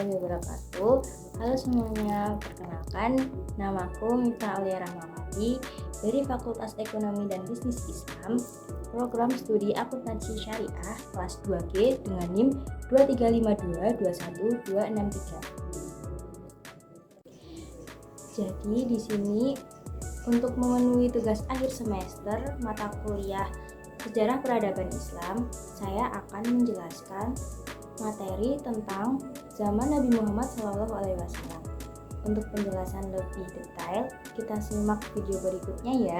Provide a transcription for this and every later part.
warahmatullahi wabarakatuh. Halo semuanya, perkenalkan namaku Miftah Aulia Rahmawati dari Fakultas Ekonomi dan Bisnis Islam, program studi akuntansi syariah kelas 2G dengan NIM 235221263. Jadi di sini untuk memenuhi tugas akhir semester mata kuliah Sejarah Peradaban Islam, saya akan menjelaskan materi tentang zaman Nabi Muhammad SAW. Untuk penjelasan lebih detail, kita simak video berikutnya ya.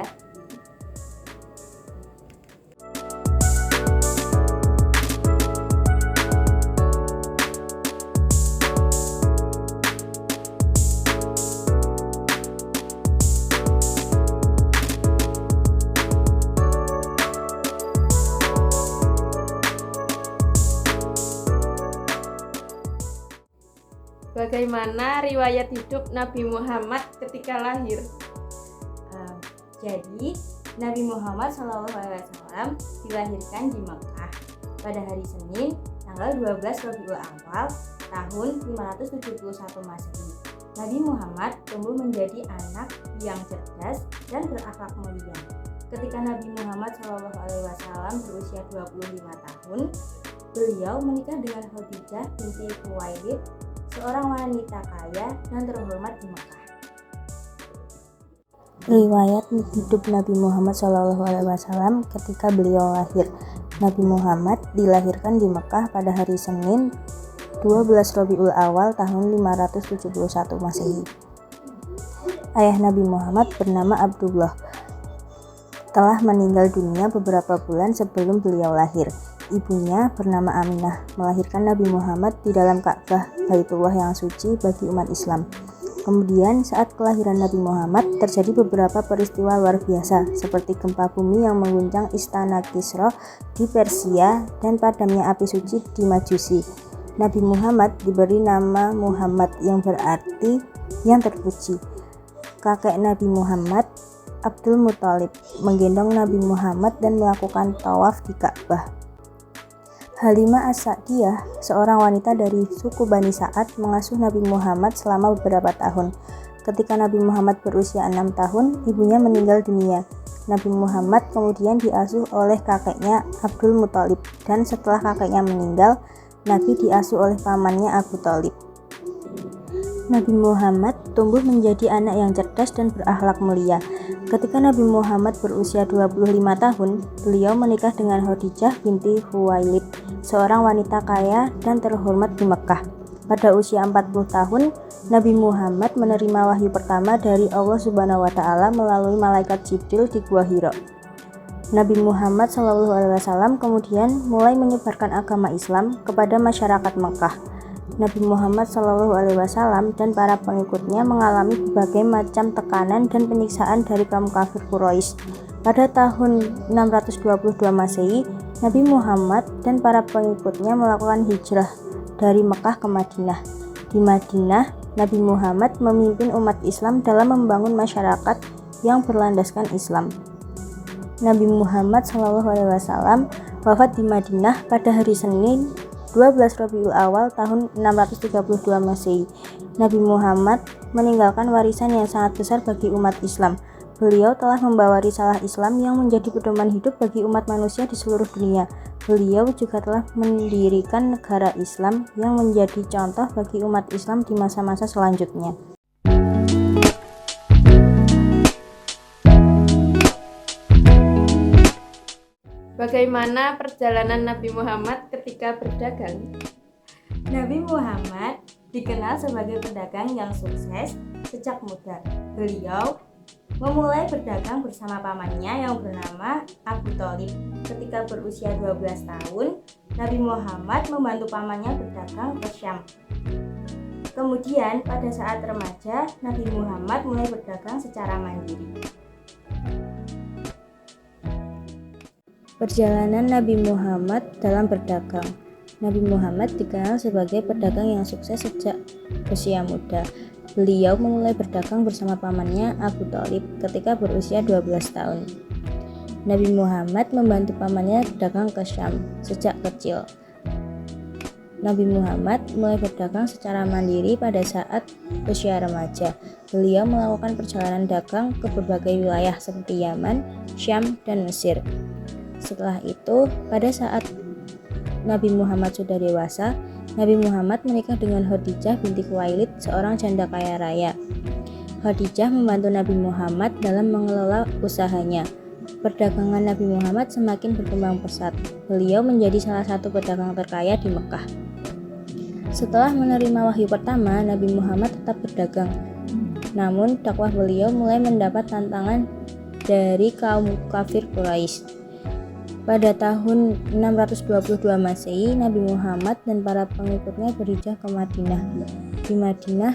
Bagaimana riwayat hidup Nabi Muhammad ketika lahir? Jadi Nabi Muhammad SAW dilahirkan di Mekah pada hari Senin tanggal 12 Rabiul Awal tahun 571 Masehi. Nabi Muhammad tumbuh menjadi anak yang cerdas dan berakhlak mulia. Ketika Nabi Muhammad SAW berusia 25 tahun, beliau menikah dengan Khadijah binti Khuwailid, seorang wanita kaya dan terhormat di Mekah. Riwayat hidup Nabi Muhammad SAW ketika beliau lahir. Nabi Muhammad dilahirkan di Mekah pada hari Senin 12 Rabiul Awal tahun 571 Masehi. Ayah Nabi Muhammad bernama Abdullah telah meninggal dunia beberapa bulan sebelum beliau lahir. Ibunya bernama Aminah melahirkan Nabi Muhammad di dalam Ka'bah Baitullah yang suci bagi umat Islam. Kemudian saat kelahiran Nabi Muhammad terjadi beberapa peristiwa luar biasa seperti gempa bumi yang mengguncang istana Kisra di Persia dan padamnya api suci di Majusi. Nabi Muhammad diberi nama Muhammad yang berarti yang terpuji. Kakek Nabi Muhammad, Abdul Muthalib, menggendong Nabi Muhammad dan melakukan tawaf di Ka'bah. Halimah As-Sa'diyah, seorang wanita dari suku Bani Sa'ad, mengasuh Nabi Muhammad selama beberapa tahun. Ketika Nabi Muhammad berusia 6 tahun, ibunya meninggal dunia. Nabi Muhammad kemudian diasuh oleh kakeknya Abdul Muthalib, dan setelah kakeknya meninggal, Nabi diasuh oleh pamannya Abu Thalib. Nabi Muhammad tumbuh menjadi anak yang cerdas dan berakhlak mulia. Ketika Nabi Muhammad berusia 25 tahun, beliau menikah dengan Khadijah binti Khuwailid, seorang wanita kaya dan terhormat di Mekah. Pada usia 40 tahun, Nabi Muhammad menerima wahyu pertama dari Allah Subhanahu wa Ta'ala melalui malaikat Jibril di Gua Hira. Nabi Muhammad SAW kemudian mulai menyebarkan agama Islam kepada masyarakat Mekah. Nabi Muhammad SAW dan para pengikutnya mengalami berbagai macam tekanan dan penyiksaan dari kaum kafir Quraisy. Pada tahun 622 Masehi, Nabi Muhammad dan para pengikutnya melakukan hijrah dari Mekah ke Madinah. Di Madinah, Nabi Muhammad memimpin umat Islam dalam membangun masyarakat yang berlandaskan Islam. Nabi Muhammad SAW wafat di Madinah pada hari Senin 12 Rabiul Awal tahun 632 Masehi. Nabi Muhammad meninggalkan warisan yang sangat besar bagi umat Islam. Beliau telah membawa risalah Islam yang menjadi pedoman hidup bagi umat manusia di seluruh dunia. Beliau juga telah mendirikan negara Islam yang menjadi contoh bagi umat Islam di masa-masa selanjutnya. Bagaimana perjalanan Nabi Muhammad ketika berdagang? Nabi Muhammad dikenal sebagai pedagang yang sukses sejak muda. Beliau memulai berdagang bersama pamannya yang bernama Abu Thalib. Ketika berusia 12 tahun, Nabi Muhammad membantu pamannya berdagang ke Syam. Kemudian pada saat remaja, Nabi Muhammad mulai berdagang secara mandiri. Perjalanan Nabi Muhammad dalam berdagang. Nabi Muhammad dikenal sebagai pedagang yang sukses sejak usia muda. Beliau memulai berdagang bersama pamannya Abu Thalib ketika berusia 12 tahun. Nabi Muhammad membantu pamannya berdagang ke Syam sejak kecil. Nabi Muhammad mulai berdagang secara mandiri pada saat usia remaja. Beliau melakukan perjalanan dagang ke berbagai wilayah seperti Yaman, Syam, dan Mesir. Setelah itu, pada saat Nabi Muhammad sudah dewasa, Nabi Muhammad menikah dengan Khadijah binti Khuwailid, seorang janda kaya raya. Khadijah membantu Nabi Muhammad dalam mengelola usahanya. Perdagangan Nabi Muhammad semakin berkembang pesat. Beliau menjadi salah satu pedagang terkaya di Mekah. Setelah menerima wahyu pertama, Nabi Muhammad tetap berdagang. Namun, dakwah beliau mulai mendapat tantangan dari kaum kafir Quraisy. Pada tahun 622 Masehi, Nabi Muhammad dan para pengikutnya berhijrah ke Madinah. Di Madinah,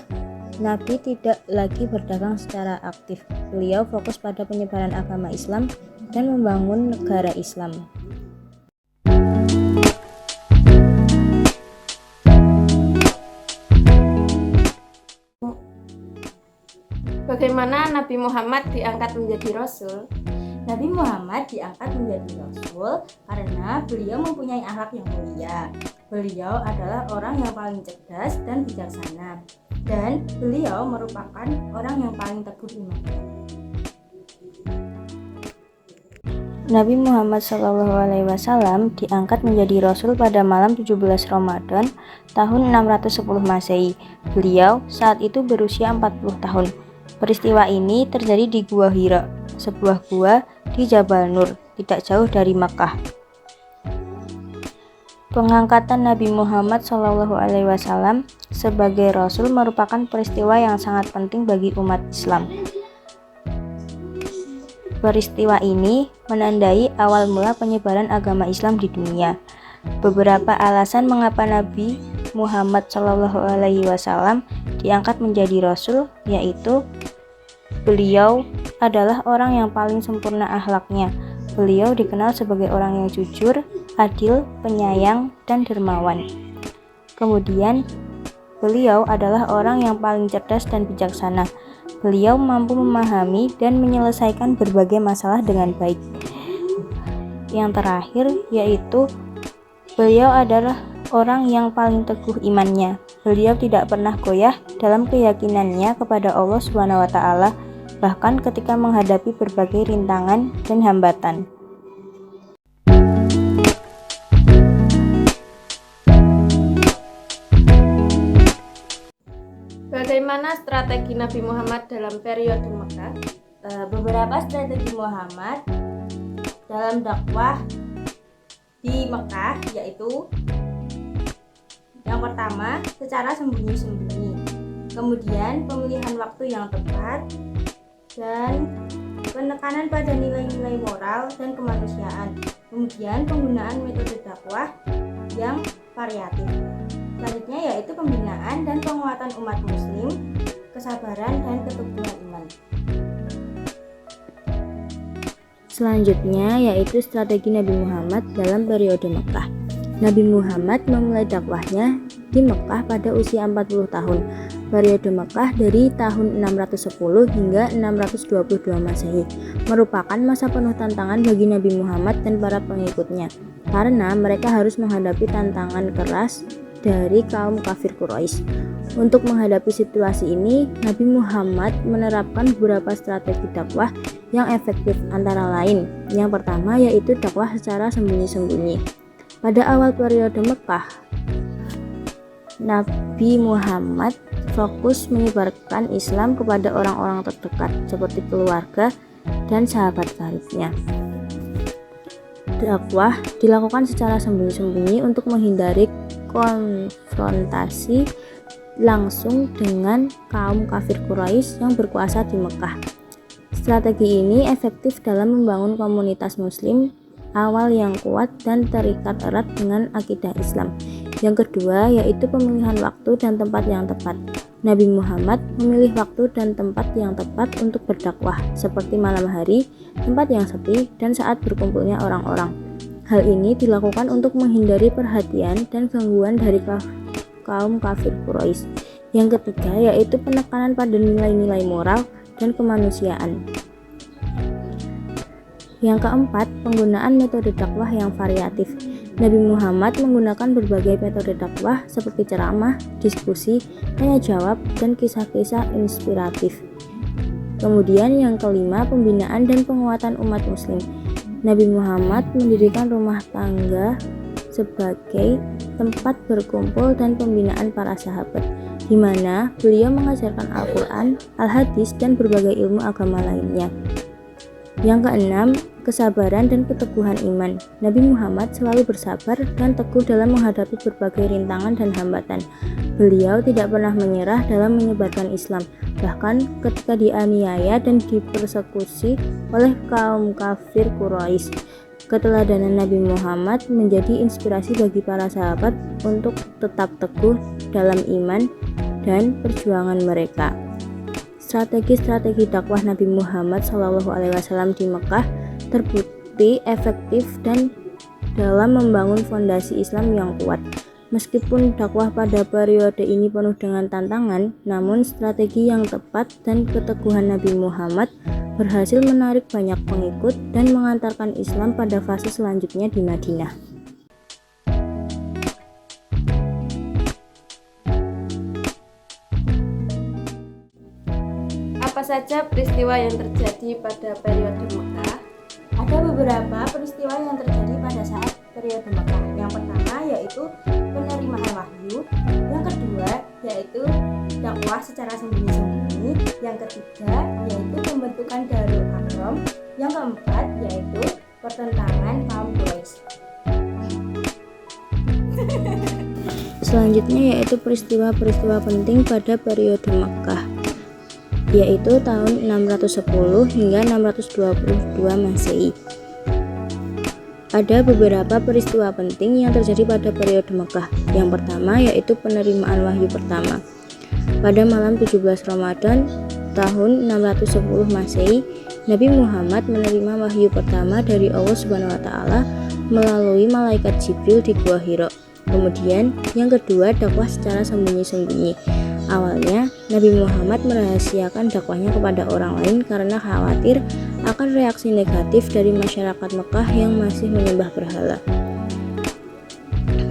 Nabi tidak lagi berdagang secara aktif. Beliau fokus pada penyebaran agama Islam dan membangun negara Islam. Bagaimana Nabi Muhammad diangkat menjadi Rasul? Nabi Muhammad diangkat menjadi Rasul karena beliau mempunyai akhlak yang mulia. Beliau adalah orang yang paling cerdas dan bijaksana, dan beliau merupakan orang yang paling teguh imannya. Nabi Muhammad SAW diangkat menjadi Rasul pada malam 17 Ramadan tahun 610 Masehi. Beliau saat itu berusia 40 tahun. Peristiwa ini terjadi di Gua Hira, sebuah gua di Jabal Nur, tidak jauh dari Makkah. Pengangkatan Nabi Muhammad SAW sebagai Rasul merupakan peristiwa yang sangat penting bagi umat Islam. Peristiwa ini menandai awal mula penyebaran agama Islam di dunia. Beberapa alasan mengapa Nabi Muhammad SAW diangkat menjadi Rasul, yaitu beliau adalah orang yang paling sempurna akhlaknya. Beliau dikenal sebagai orang yang jujur, adil, penyayang, dan dermawan. Kemudian, beliau adalah orang yang paling cerdas dan bijaksana. Beliau mampu memahami dan menyelesaikan berbagai masalah dengan baik. Yang terakhir yaitu beliau adalah orang yang paling teguh imannya. Beliau tidak pernah goyah dalam keyakinannya kepada Allah SWT, bahkan ketika menghadapi berbagai rintangan dan hambatan. Bagaimana strategi Nabi Muhammad dalam periode Mekah? Beberapa strategi Muhammad dalam dakwah di Mekah yaitu yang pertama, secara sembunyi-sembunyi. Kemudian pemilihan waktu yang tepat dan penekanan pada nilai-nilai moral dan kemanusiaan. Kemudian penggunaan metode dakwah yang variatif. Selanjutnya yaitu pembinaan dan penguatan umat muslim, kesabaran dan keteguhan iman. Selanjutnya yaitu strategi Nabi Muhammad dalam periode Mekah. Nabi Muhammad memulai dakwahnya di Mekah pada usia 40 tahun. Periode Mekah dari tahun 610 hingga 622 Masehi merupakan masa penuh tantangan bagi Nabi Muhammad dan para pengikutnya, karena mereka harus menghadapi tantangan keras dari kaum kafir Quraisy. Untuk menghadapi situasi ini, Nabi Muhammad menerapkan beberapa strategi dakwah yang efektif, antara lain yang pertama yaitu dakwah secara sembunyi-sembunyi. Pada awal periode Mekah, Nabi Muhammad fokus menyebarkan Islam kepada orang-orang terdekat seperti keluarga dan sahabat karibnya. Dakwah dilakukan secara sembunyi-sembunyi untuk menghindari konfrontasi langsung dengan kaum kafir Quraisy yang berkuasa di Mekah. Strategi ini efektif dalam membangun komunitas muslim awal yang kuat dan terikat erat dengan akidah Islam. Yang kedua yaitu pemilihan waktu dan tempat yang tepat. Nabi Muhammad memilih waktu dan tempat yang tepat untuk berdakwah, seperti malam hari, tempat yang sepi, dan saat berkumpulnya orang-orang. Hal ini dilakukan untuk menghindari perhatian dan gangguan dari kaum kafir Quraisy. Yang ketiga yaitu penekanan pada nilai-nilai moral dan kemanusiaan. Yang keempat, penggunaan metode dakwah yang variatif. Nabi Muhammad menggunakan berbagai metode dakwah seperti ceramah, diskusi, tanya jawab, dan kisah-kisah inspiratif. Kemudian yang kelima, pembinaan dan penguatan umat muslim. Nabi Muhammad mendirikan rumah tangga sebagai tempat berkumpul dan pembinaan para sahabat, di mana beliau mengajarkan Al-Quran, Al-Hadis, dan berbagai ilmu agama lainnya. Yang keenam, kesabaran dan keteguhan iman. Nabi Muhammad selalu bersabar dan teguh dalam menghadapi berbagai rintangan dan hambatan. Beliau tidak pernah menyerah dalam menyebarkan Islam, bahkan ketika dianiaya dan dipersekusi oleh kaum kafir Quraisy. Keteladanan Nabi Muhammad menjadi inspirasi bagi para sahabat untuk tetap teguh dalam iman dan perjuangan mereka. Strategi-strategi dakwah Nabi Muhammad SAW di Mekah terbukti efektif dan dalam membangun fondasi Islam yang kuat. Meskipun dakwah pada periode ini penuh dengan tantangan, namun strategi yang tepat dan keteguhan Nabi Muhammad berhasil menarik banyak pengikut dan mengantarkan Islam pada fase selanjutnya di Madinah. Apa saja peristiwa yang terjadi pada periode Mekah? Ada beberapa peristiwa yang terjadi pada saat periode Mekah. Yang pertama yaitu penerimaan wahyu, yang kedua yaitu dakwah secara sembunyi-sembunyi, yang ketiga yaitu pembentukan Darul Arqam, yang keempat yaitu pertentangan kaum Quraisy. Selanjutnya yaitu peristiwa-peristiwa penting pada periode Mekah, yaitu tahun 610 hingga 622 Masehi. Ada beberapa peristiwa penting yang terjadi pada periode Mekah. Yang pertama yaitu penerimaan wahyu pertama. Pada malam 17 Ramadan tahun 610 Masehi, Nabi Muhammad menerima wahyu pertama dari Allah Subhanahu wa taala melalui malaikat Jibril di Gua Hira. Kemudian yang kedua, dakwah secara sembunyi-sembunyi. Awalnya, Nabi Muhammad merahasiakan dakwahnya kepada orang lain karena khawatir akan reaksi negatif dari masyarakat Mekah yang masih menyembah berhala.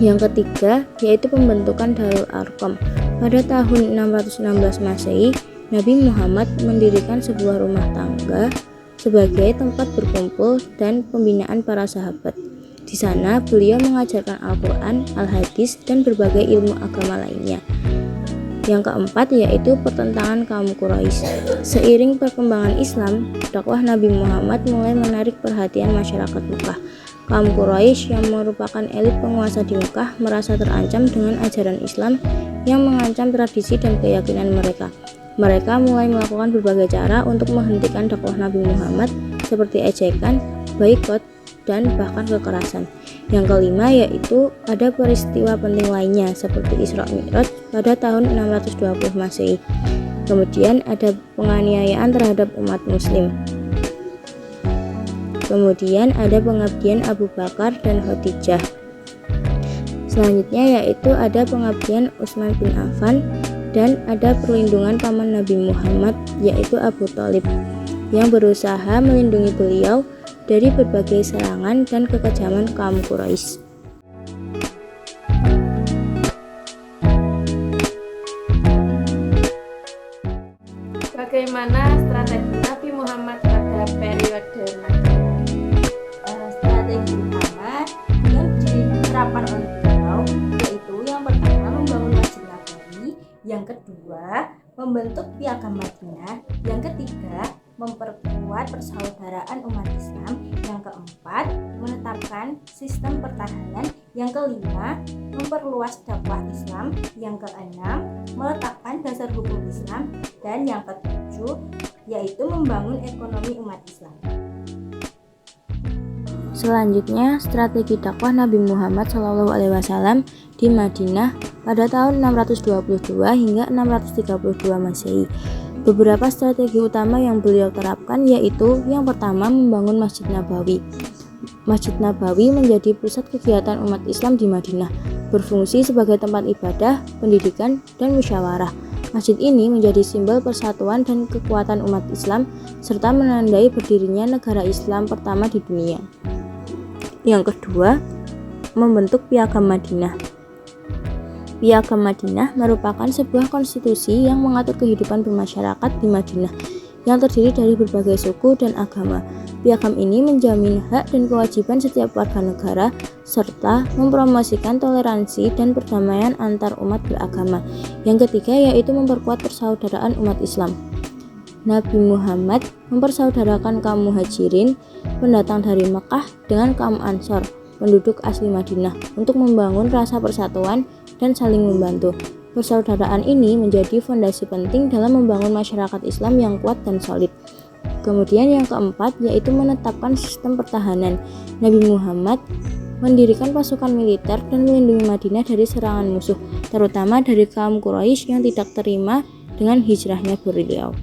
Yang ketiga, yaitu pembentukan Darul Arqam. Pada tahun 616 Masehi, Nabi Muhammad mendirikan sebuah rumah tangga sebagai tempat berkumpul dan pembinaan para sahabat. Di sana, beliau mengajarkan Al-Quran, Al-Hadis, dan berbagai ilmu agama lainnya. Yang keempat yaitu pertentangan kaum Quraisy. Seiring perkembangan Islam, dakwah Nabi Muhammad mulai menarik perhatian masyarakat Mekah. Kaum Quraisy yang merupakan elit penguasa di Mekah merasa terancam dengan ajaran Islam yang mengancam tradisi dan keyakinan mereka. Mereka mulai melakukan berbagai cara untuk menghentikan dakwah Nabi Muhammad seperti ejekan, boikot, dan bahkan kekerasan. Yang kelima yaitu ada peristiwa penting lainnya seperti Isra Mi'raj pada tahun 620 Masehi. Kemudian ada penganiayaan terhadap umat muslim. Kemudian ada pengabdian Abu Bakar dan Khadijah. Selanjutnya yaitu ada pengabdian Utsman bin Affan dan ada perlindungan paman Nabi Muhammad yaitu Abu Thalib yang berusaha melindungi beliau dari berbagai serangan dan kekejaman kaum Quraisy. Bagaimana strategi Nabi Muhammad pada periode Mekah? Strategi utama yang diterapkan oleh beliau yaitu yang pertama membangun Masjid Nabawi, yang kedua membentuk Piagam Madinah, yang ketiga memperkuat persaudaraan umat Islam, yang keempat menetapkan sistem pertahanan, yang kelima memperluas dakwah Islam, yang keenam meletakkan dasar hukum Islam, dan yang ketujuh yaitu membangun ekonomi umat Islam. Selanjutnya, strategi dakwah Nabi Muhammad SAW di Madinah pada tahun 622 hingga 632 Masehi. Beberapa strategi utama yang beliau terapkan yaitu yang pertama membangun Masjid Nabawi. Masjid Nabawi menjadi pusat kegiatan umat Islam di Madinah, berfungsi sebagai tempat ibadah, pendidikan, dan musyawarah. Masjid ini menjadi simbol persatuan dan kekuatan umat Islam serta menandai berdirinya negara Islam pertama di dunia. Yang kedua, membentuk Piagam Madinah. Piagam Madinah merupakan sebuah konstitusi yang mengatur kehidupan bermasyarakat di Madinah yang terdiri dari berbagai suku dan agama. Piagam ini menjamin hak dan kewajiban setiap warga negara serta mempromosikan toleransi dan perdamaian antar umat beragama. Yang ketiga yaitu memperkuat persaudaraan umat Islam. Nabi Muhammad mempersaudarakan kaum Muhajirin, pendatang dari Mekah, dengan kaum Ansor, penduduk asli Madinah, untuk membangun rasa persatuan dan saling membantu. Persaudaraan ini menjadi fondasi penting dalam membangun masyarakat Islam yang kuat dan solid. Kemudian yang keempat yaitu menetapkan sistem pertahanan. Nabi Muhammad mendirikan pasukan militer dan melindungi Madinah dari serangan musuh, terutama dari kaum Quraisy yang tidak terima dengan hijrahnya beliau.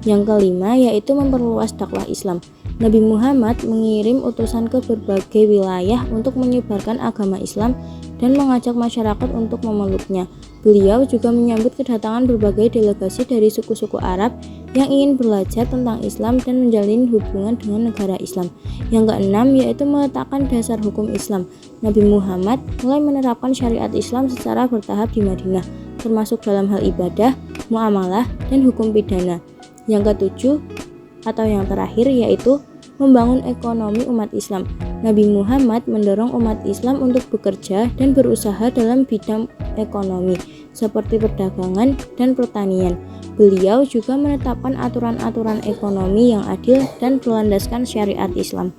Yang kelima yaitu memperluas dakwah Islam. Nabi Muhammad mengirim utusan ke berbagai wilayah untuk menyebarkan agama Islam dan mengajak masyarakat untuk memeluknya. Beliau juga menyambut kedatangan berbagai delegasi dari suku-suku Arab yang ingin belajar tentang Islam dan menjalin hubungan dengan negara Islam. Yang keenam yaitu meletakkan dasar hukum Islam. Nabi Muhammad mulai menerapkan syariat Islam secara bertahap di Madinah, termasuk dalam hal ibadah, muamalah, dan hukum pidana. Yang ketujuh atau yang terakhir yaitu membangun ekonomi umat Islam. Nabi Muhammad mendorong umat Islam untuk bekerja dan berusaha dalam bidang ekonomi seperti perdagangan dan pertanian. Beliau juga menetapkan aturan-aturan ekonomi yang adil dan berlandaskan syariat Islam.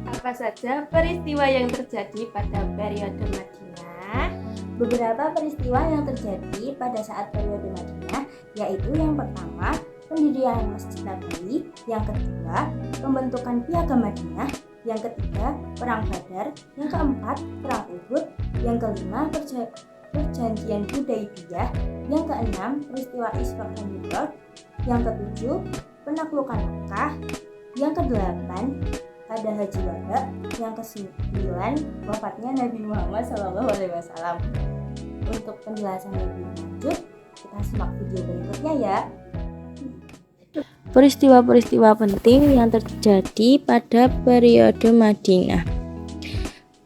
Apa saja peristiwa yang terjadi pada periode Madinah? Beberapa peristiwa yang terjadi pada saat periode Madinah yaitu yang pertama, pendirian Masjid Nabawi, yang kedua, pembentukan Piagam Madinah, yang ketiga, Perang Badar, yang keempat, Perang Uhud, yang kelima, Perjanjian Hudaybiyah, yang keenam, peristiwa Isra dan Mi'raj, yang ketujuh, penaklukan Makkah, yang kedelapan, pada Haji Wada, yang kesembilan, wafatnya Nabi Muhammad SAW. Untuk penjelasan lebih lanjut, kita simak video berikutnya ya. Peristiwa-peristiwa penting yang terjadi pada periode Madinah.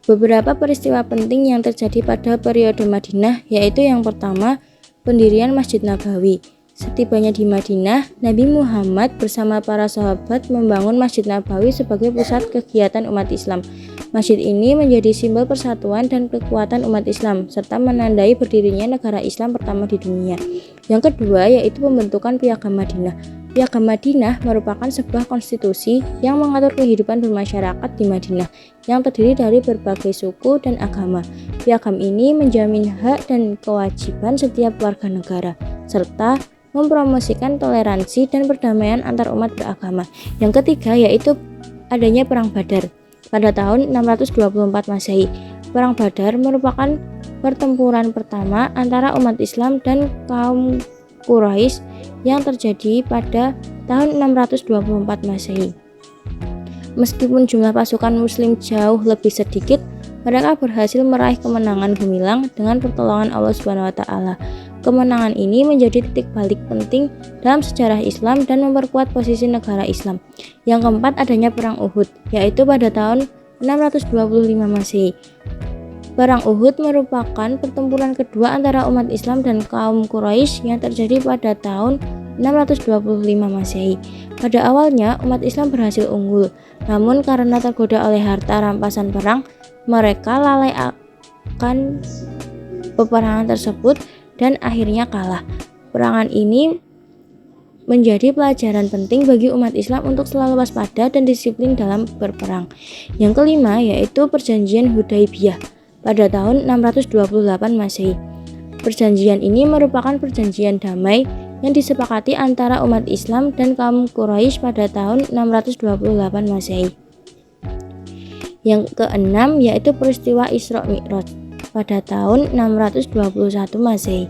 Beberapa peristiwa penting yang terjadi pada periode Madinah yaitu yang pertama, pendirian Masjid Nabawi. Setibanya di Madinah, Nabi Muhammad bersama para sahabat membangun Masjid Nabawi sebagai pusat kegiatan umat Islam. Masjid ini menjadi simbol persatuan dan kekuatan umat Islam, serta menandai berdirinya negara Islam pertama di dunia. Yang kedua yaitu pembentukan Piagam Madinah. Piagam Madinah merupakan sebuah konstitusi yang mengatur kehidupan bermasyarakat di Madinah, yang terdiri dari berbagai suku dan agama. Piagam ini menjamin hak dan kewajiban setiap warga negara, serta mempromosikan toleransi dan perdamaian antar umat beragama. Yang ketiga yaitu adanya Perang Badar pada tahun 624 Masehi. Perang Badar merupakan pertempuran pertama antara umat Islam dan kaum Quraisy yang terjadi pada tahun 624 Masehi. Meskipun jumlah pasukan muslim jauh lebih sedikit, mereka berhasil meraih kemenangan gemilang dengan pertolongan Allah SWT. Kemenangan ini menjadi titik balik penting dalam sejarah Islam dan memperkuat posisi negara Islam. Yang keempat adanya Perang Uhud, yaitu pada tahun 625 Masehi. Perang Uhud merupakan pertempuran kedua antara umat Islam dan kaum Quraisy yang terjadi pada tahun 625 Masehi. Pada awalnya umat Islam berhasil unggul, namun karena tergoda oleh harta rampasan perang, mereka lalai akan peperangan tersebut dan akhirnya kalah. Perangan ini menjadi pelajaran penting bagi umat Islam untuk selalu waspada dan disiplin dalam berperang. Yang kelima yaitu Perjanjian Hudaybiyah pada tahun 628 Masehi. Perjanjian ini merupakan perjanjian damai yang disepakati antara umat Islam dan kaum Quraisy pada tahun 628 Masehi. Yang keenam yaitu peristiwa Isra Mi'raj pada tahun 621 Masehi.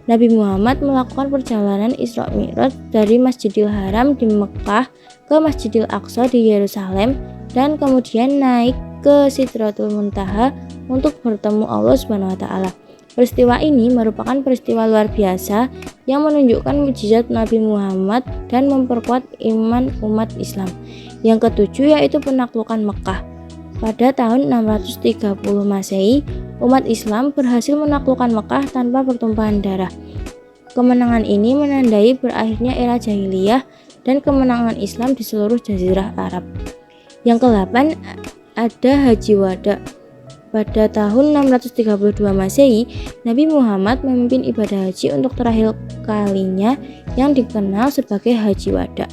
Nabi Muhammad melakukan perjalanan Isra Mi'raj dari Masjidil Haram di Mekah ke Masjidil Aqsa di Yerusalem dan kemudian naik ke Sidratul Muntaha untuk bertemu Allah SWT. Peristiwa ini merupakan peristiwa luar biasa yang menunjukkan mukjizat Nabi Muhammad dan memperkuat iman umat Islam. Yang ketujuh yaitu penaklukan Mekah. Pada tahun 630 Masehi, umat Islam berhasil menaklukkan Mekah tanpa pertumpahan darah. Kemenangan ini menandai berakhirnya era jahiliyah dan kemenangan Islam di seluruh jazirah Arab. Yang ke-8 ada Haji Wada. Pada tahun 632 Masehi, Nabi Muhammad memimpin ibadah haji untuk terakhir kalinya yang dikenal sebagai Haji Wada.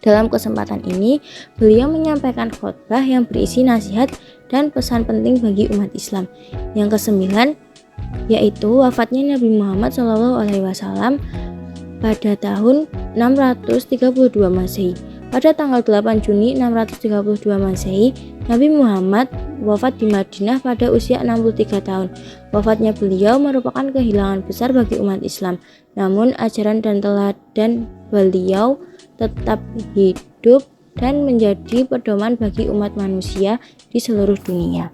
Dalam kesempatan ini, beliau menyampaikan khotbah yang berisi nasihat dan pesan penting bagi umat Islam. Yang ke-9 yaitu wafatnya Nabi Muhammad SAW pada tahun 632 Masehi. Pada tanggal 8 Juni 632 Masehi, Nabi Muhammad wafat di Madinah pada usia 63 tahun. Wafatnya beliau merupakan kehilangan besar bagi umat Islam. Namun ajaran dan teladan beliau tetap hidup dan menjadi pedoman bagi umat manusia di seluruh dunia.